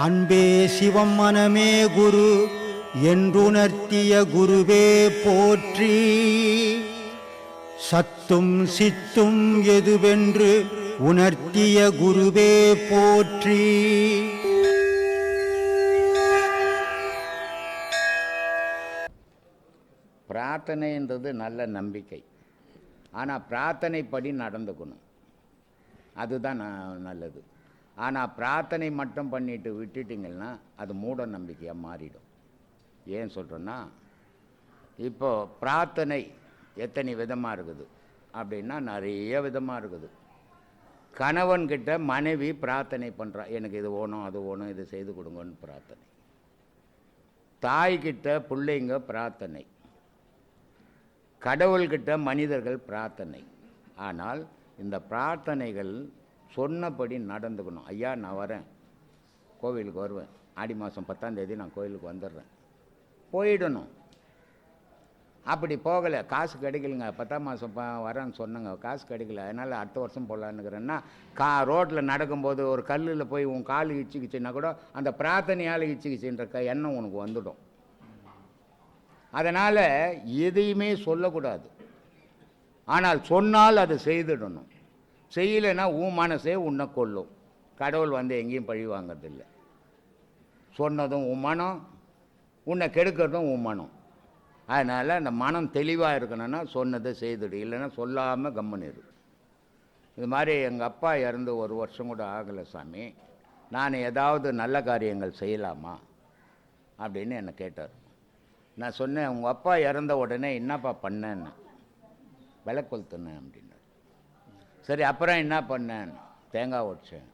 அன்பே சிவம் மனமே குரு என்றுணர்த்திய குருவே போற்றி. சத்தும் சித்தும் எதுவென்று உணர்த்திய குருவே போற்றி. பிரார்த்தனைன்றது நல்ல நம்பிக்கை. ஆனால் பிரார்த்தனைப்படி நடந்துக்கணும், அதுதான் நல்லது. ஆனால் பிரார்த்தனை மட்டும் பண்ணிட்டு விட்டுட்டிங்கன்னா அது மூட நம்பிக்கையாக மாறிடும். ஏன் சொல்கிறேன்னா, இப்போது பிரார்த்தனை எத்தனை விதமாக இருக்குது அப்படின்னா நிறைய விதமாக இருக்குது. கணவன்கிட்ட மனைவி பிரார்த்தனை பண்ணுறா, எனக்கு இது வேணும் அது வேணும் இது செய்து கொடுங்கன்னு பிரார்த்தனை. தாய்கிட்ட பிள்ளைங்க பிரார்த்தனை, கடவுள்கிட்ட மனிதர்கள் பிரார்த்தனை. ஆனால் இந்த பிரார்த்தனைகள் சொன்னபடி நடந்துக்கணும். ஐயா நான் வரேன், கோவிலுக்கு வருவேன், ஆடி மாதம் 10ஆம் தேதி நான் கோவிலுக்கு வந்துடுறேன், போயிடணும். அப்படி போகலை, காசு கிடைக்கலங்க, 10ஆம் மாதம் வரேன்னு சொன்னங்க, காசு கிடைக்கல, அதனால் அடுத்த வருஷம் போகலான்னுக்கிறேன்னா ரோட்டில் நடக்கும்போது ஒரு கல்லில் போய் உன் கால் இச்சுக்கிச்சுன்னா கூட அந்த பிரார்த்தனையால் இச்சுக்கிச்சுன்ற எண்ணம் உனக்கு வந்துடும். அதனால் எதையுமே சொல்லக்கூடாது. ஆனால் சொன்னால் அதை செய்துடணும். செய்யலைன்னா உன் மனசே உன்னை கொல்லும். கடவுள் வந்து எங்கேயும் பழி வாங்கிறதில்லை. சொன்னதும் உன் மனம், உன்னை கெடுக்கிறதும் உன் மனம். அதனால் அந்த மனம் தெளிவாக இருக்கணும்னா சொன்னதை செய்துடு, இல்லைன்னா சொல்லாமல் கம்முனிரு. இது மாதிரி எங்கள் அப்பா இறந்து 1 வருஷம் கூட ஆகலை சாமி, நான் ஏதாவது நல்ல காரியங்கள் செய்யலாமா அப்படின்னு என்னை கேட்டார். நான் சொன்னேன், உங்கள் அப்பா இறந்த உடனே என்னப்பா பண்ணேன்னு. விளக்கு கொளுத்துனேன் அப்படின்னார். சரி அப்புறம் என்ன பண்ணேன்? தேங்காய் உடைச்சேன்.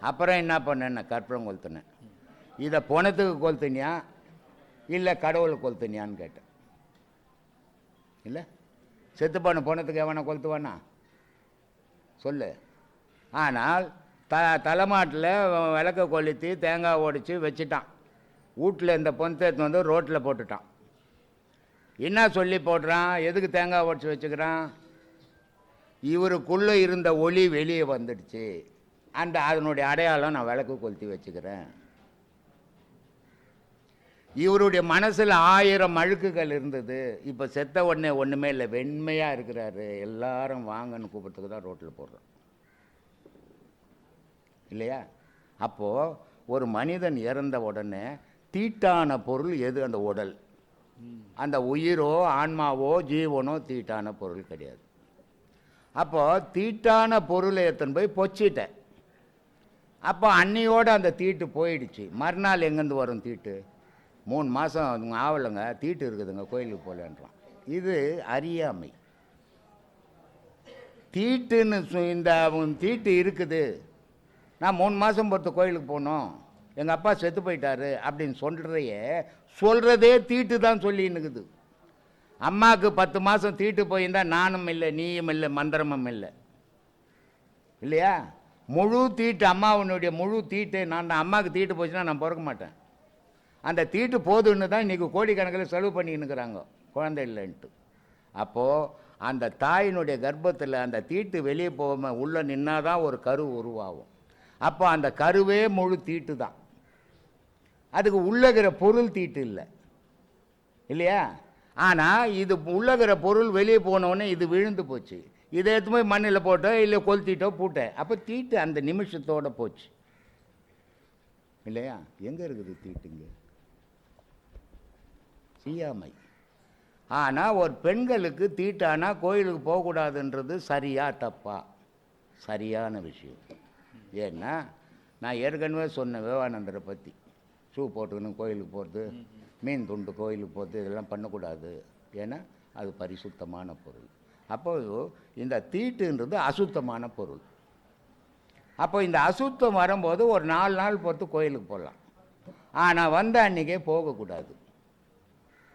அப்புறம் என்ன பண்ணேன்? கற்பூரம் கொளுத்துனேன். இதை பணத்துக்கு கொளுத்துனியா இல்லை கடவுளுக்கு கொளுத்துனியான்னு கேட்டேன். இல்லை, செத்து போன பணத்துக்கு எவனை கொளுத்துவானா சொல்லு. ஆனால் தலைமாட்டில் விளக்க கொளுத்தி தேங்காய் உடைச்சி வச்சுட்டான். வீட்டில் இந்த பொணத்தை எடுத்து வந்து ரோட்டில் போட்டுட்டான். என்ன சொல்லி போடுறான்? எதுக்கு தேங்காய் உடைச்சி வச்சுக்கிறான்? இவருக்குள்ளே இருந்த ஒளி வெளியே வந்துடுச்சு, அதனுடைய அடையாளம் நான் விளக்கு கொளுத்தி வச்சுக்கிறேன். இவருடைய மனசில் 1000 அழுக்குகள் இருந்தது, இப்போ செத்த உடனே ஒன்றுமே இல்லை, வெண்மையாக இருக்கிறாரு, எல்லாரும் வாங்கன்னு கூப்பிட்றதுக்கு தான் ரோட்டில் போடுறோம் இல்லையா? அப்போது ஒரு மனிதன் இறந்த உடனே தீட்டான பொருள் எது? அந்த உடல். அந்த உயிரோ ஆன்மாவோ ஜீவனோ தீட்டான பொருள் கிடையாது. அப்போது தீட்டான பொருளை எடுத்துன்னு போய் பொச்சிட்டேன். அப்போ அன்னியோடு அந்த தீட்டு போயிடுச்சு. மறுநாள் எங்கேருந்து வரும் தீட்டு? 3 மாதம் ஆகலைங்க, தீட்டு இருக்குதுங்க, கோயிலுக்கு போகலன்றான். இது அறியாமை. தீட்டுன்னு இந்த தீட்டு இருக்குது, நான் 3 மாதம் பொறுத்து கோயிலுக்கு போகணும், எங்கள் அப்பா செத்து போயிட்டாரு அப்படின்னு சொல்கிறதே தீட்டு தான் சொல்லின்னுக்குது. அம்மாவுக்கு 10 மாதம் தீட்டு போயிருந்தால் நானும் இல்லை, நீயும் இல்லை, மந்திரமும் இல்லை இல்லையா? முழு தீட்டு, அம்மாவனுடைய முழு தீட்டு நான் தான். அம்மாவுக்கு தீட்டு போச்சுன்னா நான் பிறக்க மாட்டேன். அந்த தீட்டு போதுன்னு தான் இன்றைக்கி கோடிக்கணக்கில் செலவு பண்ணின்னுக்கிறாங்க குழந்தை இல்லைன்ட்டு. அப்போது அந்த தாயினுடைய கர்ப்பத்தில் அந்த தீட்டு வெளியே போகாமல் உள்ளே நின்னாதான் ஒரு கரு உருவாகும். அப்போ அந்த கருவே முழு தீட்டு தான். அதுக்கு உள்ளகிற பொருள் தீட்டு இல்லை இல்லையா? ஆனால் இது உள்ளகிற பொருள் வெளியே போனோடனே இது விழுந்து போச்சு. இதை எடுத்து போய் மண்ணில் போட்டோ இல்லை கொளுத்திட்டோ பூட்டேன், அப்போ தீட்டு அந்த நிமிஷத்தோடு போச்சு இல்லையா? எங்கே இருக்குது தீட்டுங்க? செய்யாமை. ஆனால் ஒரு பெண்களுக்கு தீட்டானா கோயிலுக்கு போகக்கூடாதுன்றது சரியா தப்பா? சரியான விஷயம். ஏன்னா நான் ஏற்கனவே சொன்ன விவேகானந்தரை பற்றி, ஷூ போட்டுக்கணும் கோயிலுக்கு போகிறது, மீன் துண்டு கோயிலுக்கு போகிறது, இதெல்லாம் பண்ணக்கூடாது. ஏன்னா அது பரிசுத்தமான பொருள். அப்போது இந்த தீட்டுன்றது அசுத்தமான பொருள். அப்போ இந்த அசுத்தம் வரும்போது ஒரு 4 நாள் பொறுத்து கோயிலுக்கு போகலாம். ஆனால் வந்த அன்றைக்கே போகக்கூடாது.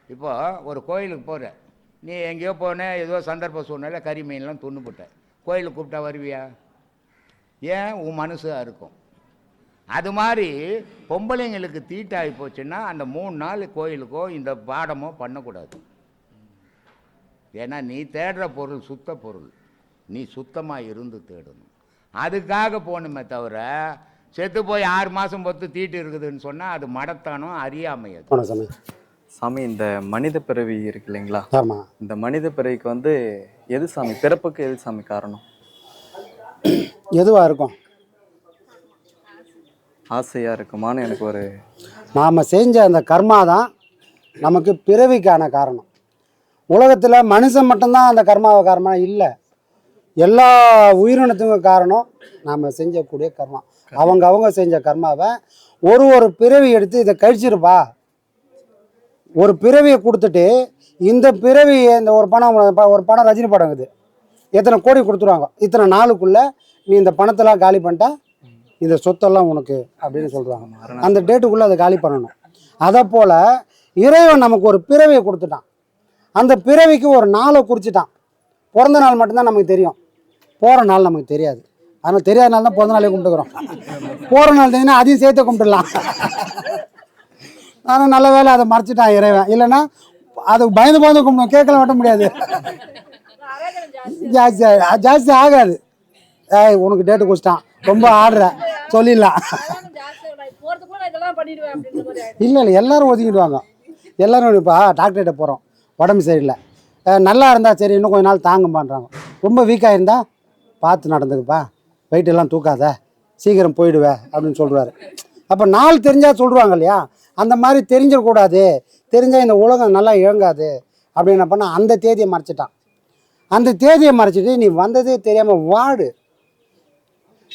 இப்போ ஒரு கோயிலுக்கு போகிற, நீ எங்கேயோ போனேன், ஏதோ சந்தர்ப்ப சூழ்நிலை கறி மீன்லாம் துண்ணுப்பட்ட, கோயிலுக்கு கூப்பிட்டா வருவியா? ஏன்? உன் மனசு இருக்கும். அது மாதிரி பொம்பளைங்களுக்கு தீட்டாகி போச்சுன்னா அந்த 3 நாள் கோயிலுக்கோ இந்த பாடமோ பண்ணக்கூடாது. ஏன்னா நீ தேடுற பொருள் சுத்த பொருள், நீ சுத்தமாக இருந்து தேடணும். அதுக்காக போகணுமே தவிர செத்து போய் 6 மாதம் பொத்து தீட்டு இருக்குதுன்னு சொன்னால் அது மடத்தானம், அறியாமை. அது போன சாமி. சாமி, இந்த மனித பிறவி இருக்கு இல்லைங்களா? ஆமாம். இந்த மனித பிறவிக்கு வந்து எது சாமி, பிறப்புக்கு எது சாமி காரணம்? எதுவாக இருக்கும்? ஆசையாக இருக்குமான்னு எனக்கு ஒரு நாம் செஞ்ச அந்த கர்மா தான் நமக்கு பிறவிக்கான காரணம். உலகத்தில் மனுஷன் மட்டும்தான் அந்த கர்மாவை காரணம் இல்லை, எல்லா உயிரினத்துக்கும் காரணம் நாம் செஞ்சக்கூடிய கர்மா. அவங்க செஞ்ச கர்மாவை ஒரு பிறவி எடுத்து இதை கழிச்சிருப்பா, ஒரு பிறவியை கொடுத்துட்டு இந்த பிறவி இந்த ஒரு படம் ரஜினி படம் இருக்குது, எத்தனை கோடி கொடுத்துருவாங்க, இத்தனை நாளுக்குள்ளே நீ இந்த பணத்தெல்லாம் காலி பண்ணிட்டா இந்த சொத்தெல்லாம் உனக்கு அப்படின்னு சொல்கிறாங்க. அந்த டேட்டுக்குள்ளே அதை காலி பண்ணணும். அதை போல் இறைவன் நமக்கு ஒரு பிறவியை கொடுத்துட்டான், அந்த பிறவிக்கு ஒரு நாளை குறிச்சிட்டான். பிறந்த நாள் மட்டும்தான் நமக்கு தெரியும், போகிற நாள் நமக்கு தெரியாது. அதனால் தெரியாத நாள் தான் பிறந்த நாளே கும்பிட்டுக்கிறோம். போகிற நாள் தெரியுன்னா அதையும் சேர்த்து கும்பிட்டுடலாம். ஆனால் நல்ல வேலை அதை மறைச்சிட்டான் இறைவன், இல்லைன்னா அதுக்கு பயந்து கும்பிடும், கேட்கல மாட்ட முடியாது, ஜாஸ்தி ஆகாது. உனக்கு டேட்டு குடிச்சிட்டான், ரொம்ப ஆடுற சொல்லிடலாம். இல்லை எல்லாரும் ஒதுக்கிடுவாங்க. எல்லோரும் இப்போ டாக்டர்கிட்ட போகிறோம், உடம்பு சரியில்லை, நல்லா இருந்தால் சரி இன்னும் கொஞ்ச நாள் தாங்கும்பான்றாங்க. ரொம்ப வீக்காக இருந்தால் பார்த்து நடந்துக்குப்பா, வெயிட்டெல்லாம் தூக்காத, சீக்கிரம் போயிடுவேன் அப்படின்னு சொல்கிறாரு. அப்போ நாள் தெரிஞ்சால் சொல்லுவாங்க இல்லையா, அந்த மாதிரி தெரிஞ்சிடக்கூடாது, தெரிஞ்சால் இந்த உலகம் நல்லா இயங்காது அப்படின்னு என்ன பண்ணால் அந்த தேதியை மறைச்சிட்டான். அந்த தேதியை மறைச்சிட்டு நீ வந்ததே தெரியாமல் வாடு,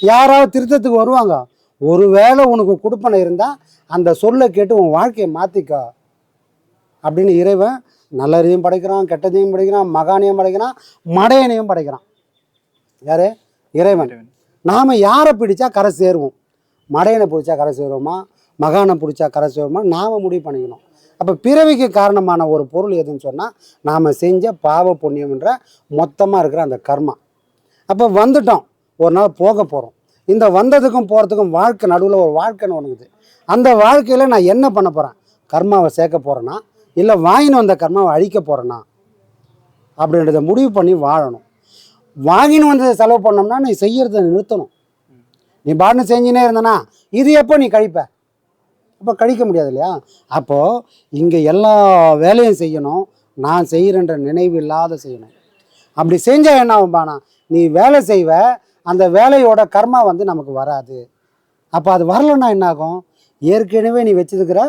யாராவது திருத்தத்துக்கு வருவாங்க, ஒரு வேளை உனக்கு கொடுப்பனை இருந்தால் அந்த சொல்லை கேட்டு உன் வாழ்க்கையை மாற்றிக்க அப்படின்னு இறைவன் நல்லதையும் படைக்கிறான், கெட்டதையும் படைக்கிறான், மகானையும் படைக்கிறான், மடையனையும் படைக்கிறான். யார்? இறைவன். நாம் யாரை பிடிச்சா கரை சேருவோம், மடையனை பிடிச்சா கரை சேருவோமா, மகானை பிடிச்சா கரை சேருவோமா, நாம் முடிவு பண்ணிக்கணும். அப்போ பிறவிக்கு காரணமான ஒரு பொருள் எதுன்னு சொன்னால் நாம் செஞ்ச பாவ புண்ணியம்ன்ற மொத்தமாக இருக்கிற அந்த கர்மா. அப்போ வந்துட்டோம், ஒரு நாள் போக போகிறோம். இந்த வந்ததுக்கும் போகிறதுக்கும் வாழ்க்கை நடுவில் ஒரு வாழ்க்கைன்னு ஒன்றுக்குது. அந்த வாழ்க்கையில் நான் என்ன பண்ண போகிறேன், கர்மாவை சேர்க்க போகிறேன்னா இல்லை வாங்கின்னு வந்த கர்மாவை அழிக்க போகிறேன்னா அப்படின்றத முடிவு பண்ணி வாழணும். வாங்கின்னு வந்ததை செலவு பண்ணோம்னா நீ செய்யறதை நிறுத்தணும். நீ பாட்டுன்னு செஞ்சுனே இருந்தனா இது எப்போ நீ கழிப்ப, அப்போ கழிக்க முடியாது இல்லையா. அப்போது இங்கே எல்லா வேலையும் செய்யணும், நான் செய்கிறேன்ற நினைவு இல்லாத செய்யணும். அப்படி செஞ்சால் என்ன ஆகும்பானா, நீ வேலை செய்வ, அந்த வேலையோட கர்மா வந்து நமக்கு வராது. அப்போ அது வரலன்னா என்ன ஆகும், ஏற்கனவே நீ வச்சுருக்கிற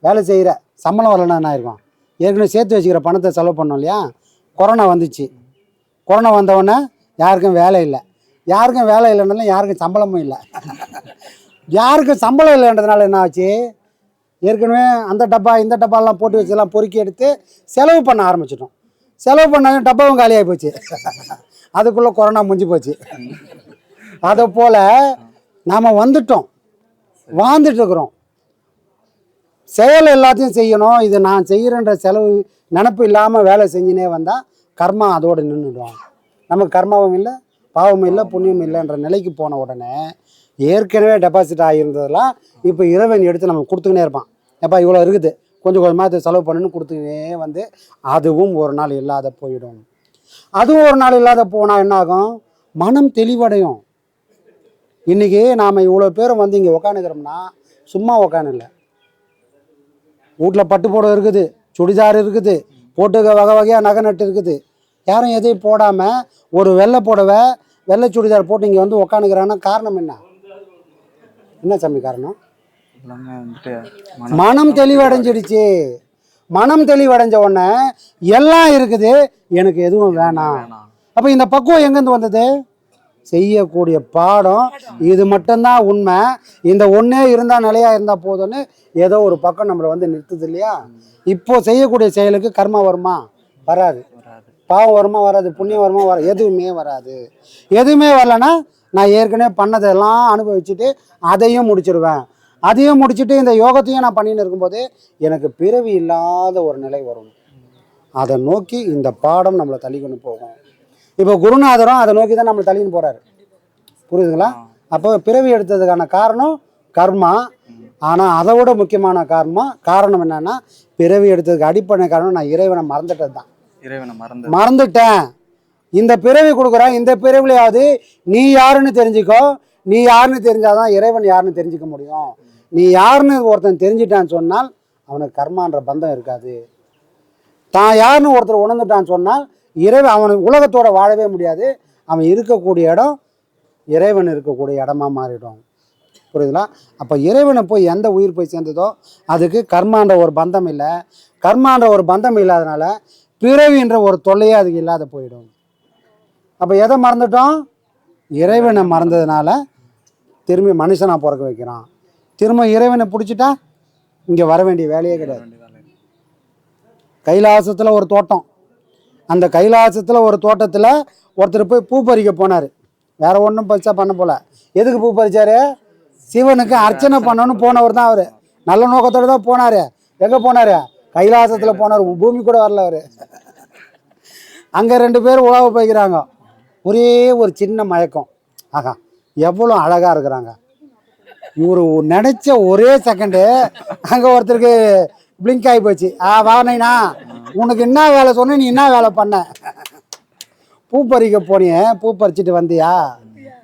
வேலை செய்கிற சம்பளம் வரலன்னா என்ன ஆயிருக்கும், ஏற்கனவே சேர்த்து வச்சுக்கிற பணத்தை செலவு பண்ணோம் இல்லையா. கொரோனா வந்துச்சு, கொரோனா வந்தவொடனே யாருக்கும் வேலை இல்லை, யாருக்கும் வேலை இல்லைன்றதுனால யாருக்கும் சம்பளமும் இல்லை. யாருக்கும் சம்பளம் இல்லைன்றதுனால என்ன ஆச்சு, ஏற்கனவே அந்த டப்பா இந்த டப்பாலாம் போட்டு வச்சதெல்லாம் பொறுக்கி எடுத்து செலவு பண்ண ஆரம்பிச்சிட்டோம். செலவு பண்ணாங்க, டப்பாவும் காலியாகி போச்சு, அதுக்குள்ளே கொரோனா முடிஞ்சு போச்சு. அதை போல் நாம் வந்துட்டோம், வாழ்ந்துட்டுருக்குறோம். செயல் எல்லாத்தையும் செய்யணும், இது நான் செய்கிறேன்ற செலவு நினப்பு இல்லாமல் வேலை செஞ்சுனே வந்தால் கர்மா அதோடு நின்றுடும். நமக்கு கர்மாவும் இல்லை, பாவமும் இல்லை, புண்ணியம் இல்லைன்ற நிலைக்கு போன உடனே ஏற்கனவே டெபாசிட் ஆகியிருந்ததெல்லாம் இப்போ இறைவன் எடுத்து நம்ம கொடுத்துக்கினே இருப்பான். எப்பா இவ்வளோ இருக்குது, கொஞ்சம் கொஞ்சமாக செலவு பண்ணுன்னு கொடுத்துக்கினே வந்து அதுவும் ஒரு நாள் இல்லாத போயிடும். அதுவும் ஒரு நாள் இல்லாத போனால் என்னாகும், மனம் தெளிவடையும். இன்றைக்கி நாம் இவ்வளோ பேரும் வந்து இங்கே உக்காந்துக்கிறோம்னா சும்மா உக்கானில்ல, வீட்டில் பட்டு புடவை இருக்குது, சுடிதார் இருக்குது, போட்டுக்க வகை வகையாக நகை நட்டு இருக்குது. யாரும் எதையும் போடாமல் ஒரு வெள்ளை புடவை வெள்ளை சுடிதார் போட்டு இங்கே வந்து உக்காந்துக்கிறாங்கன்னா காரணம் என்ன சாமி காரணம்? மனம் தெளிவடைஞ்சிடுச்சு. மனம் தெளிவடைஞ்ச உடனே எல்லாம் இருக்குது, எனக்கு எதுவும் வேணாம். அப்போ இந்த பக்குவம் எங்கேருந்து வந்தது, செய்யக்கூடிய பாடம் இது மட்டும்தான் உண்மை, இந்த ஒன்றே இருந்தால் நிலையாக இருந்தால் போதும்னு ஏதோ ஒரு பக்கம் நம்மளை வந்து நிறுத்துது இல்லையா. இப்போது செய்யக்கூடிய செயலுக்கு கர்மா வருமா, வராது. பாவம் வருமா, வராது. புண்ணியம் வருமா, வராது. எதுவுமே வராது. எதுவுமே வரலன்னா நான் ஏற்கனவே பண்ணதெல்லாம் அனுபவிச்சுட்டு அதையும் முடிச்சிடுவேன். அதையும் முடிச்சுட்டு இந்த யோகத்தையும் நான் பண்ணின்னு இருக்கும்போது எனக்கு பிறவி இல்லாத ஒரு நிலை வரும். அதை நோக்கி இந்த பாடம் நம்மளை தள்ளிக்கொண்டு போகும். இப்போ குருநாதரும் அதை நோக்கி தான் நம்மளை தள்ளின்னு போகிறாரு, புரியுதுங்களா. அப்போ பிறவி எடுத்ததுக்கான காரணம் கர்மா. ஆனால் அதை விட முக்கியமான காரணம் என்னன்னா, பிறவி எடுத்ததுக்கு அடிப்படை காரணம் நான் இறைவனை மறந்துட்டது தான். மறந்துட்டேன். இந்த பிறவி கொடுக்குறேன், இந்த பிறவிலையாவது நீ யாருன்னு தெரிஞ்சுக்கோ, நீ யாருன்னு தெரிஞ்சாதான் இறைவன் யாருன்னு தெரிஞ்சுக்க முடியும். நீ யாருன்னு ஒருத்தன் தெரிஞ்சிட்டான்னு சொன்னால் அவனுக்கு கர்மான்ற பந்தம் இருக்காது. தான் யாருன்னு ஒருத்தர் உணர்ந்துட்டான்னு சொன்னால் இறைவன் அவனுக்கு உலகத்தோட வாழவே முடியாது. அவன் இருக்கக்கூடிய இடம் இறைவன் இருக்கக்கூடிய இடமா மாறிடும். புரியுதுங்களா? அப்போ இறைவனை போய் எந்த உயிர் போய் சேர்ந்ததோ அதுக்கு கர்மான்ற ஒரு பந்தம் இல்லை. கர்மான்ற ஒரு பந்தம் இல்லாதனால பிறவின்ற ஒரு தொல்லையே அதுக்கு இல்லாத போயிடும். அப்போ எதை மறந்துட்டோம்? இறைவனை மறந்ததுனால திரும்பி மனுஷனாக பிறக்க வைக்கிறான். திரும்ப இறைவனை பிடிச்சிட்டா இங்கே வர வேண்டிய வேலையே கிடையாது. கைலாசத்தில் ஒரு தோட்டம், அந்த கைலாசத்தில் ஒரு தோட்டத்தில் ஒருத்தர் போய் பூ பறிக்க போனார். வேற ஒன்றும் பறிச்சா பண்ண போல. எதுக்கு பூ பறிச்சாரு? சிவனுக்கு அர்ச்சனை பண்ணணும்னு போனவர் தான் அவர். நல்ல நோக்கத்தோடு தான் போனார். எங்கே போனார்? கைலாசத்தில் போனார். பூமி கூட வரல அவர். அங்கே 2 பேர் உழவு போய்க்கிறாங்க. ஒரே ஒரு சின்ன மயக்கம். ஆகா எவ்வளோ அழகாக இருக்கிறாங்க. இவர் நினச்ச ஒரே செகண்டு அங்கே ஒருத்தருக்கு பிளிங்க் ஆகி போச்சு. வாங்கினா உனக்கு என்ன வேலை சொன்ன, நீ என்ன வேலை பண்ண? பூ பறிக்க போனியே, பூ பறிச்சுட்டு வந்தியா?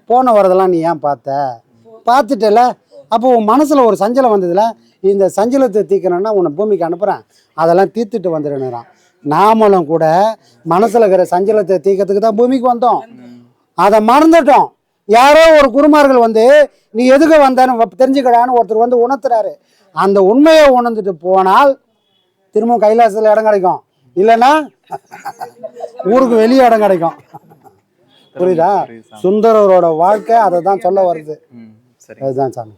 போன வரதெல்லாம் நீ ஏன் பார்த்துட்டல? அப்போ உன் மனசில் ஒரு சஞ்சலம் வந்ததில்ல, இந்த சஞ்சலத்தை தீர்க்கணும்னா உன்னை பூமிக்கு அனுப்புகிறேன், அதெல்லாம் தீர்த்துட்டு வந்துடுறான். நாமளும் கூட மனசில் இருக்கிற சஞ்சலத்தை தீர்க்கறதுக்கு தான் பூமிக்கு வந்தோம். அதை மறந்துட்டோம். யாரோ ஒரு குருமார்கள் வந்து நீ எதுக்கு வந்தான்னு தெரிஞ்சுக்கடான்னு ஒருத்தர் வந்து உணர்த்துறாரு. அந்த உண்மையை உணர்ந்துட்டு போனால் திரும்பவும் கைலாசத்தில் இடம் கிடைக்கும். இல்லைன்னா ஊருக்கு வெளியே இடம் கிடைக்கும். புரியுதா? சுந்தரரோட வாழ்க்கை அதை தான் சொல்ல வருது. அதுதான் சாமி.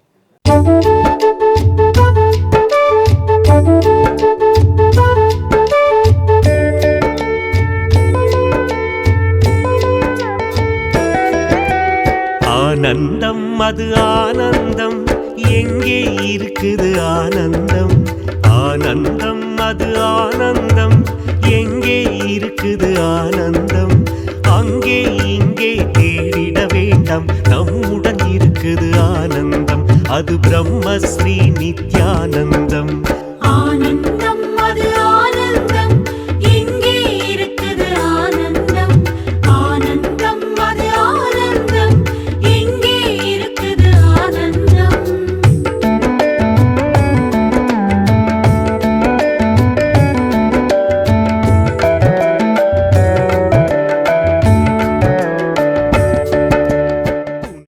ஆனந்தம் அது ஆனந்தம், எங்கே இருக்குது ஆனந்தம்? ஆனந்தம் அது ஆனந்தம், எங்கே இருக்குது ஆனந்தம்? அங்கே இங்கே தேடிட வேண்டாம், நம்முடன் இருக்குது ஆனந்தம். அது பிரம்மஸ்ரீ நித்யானந்தம்.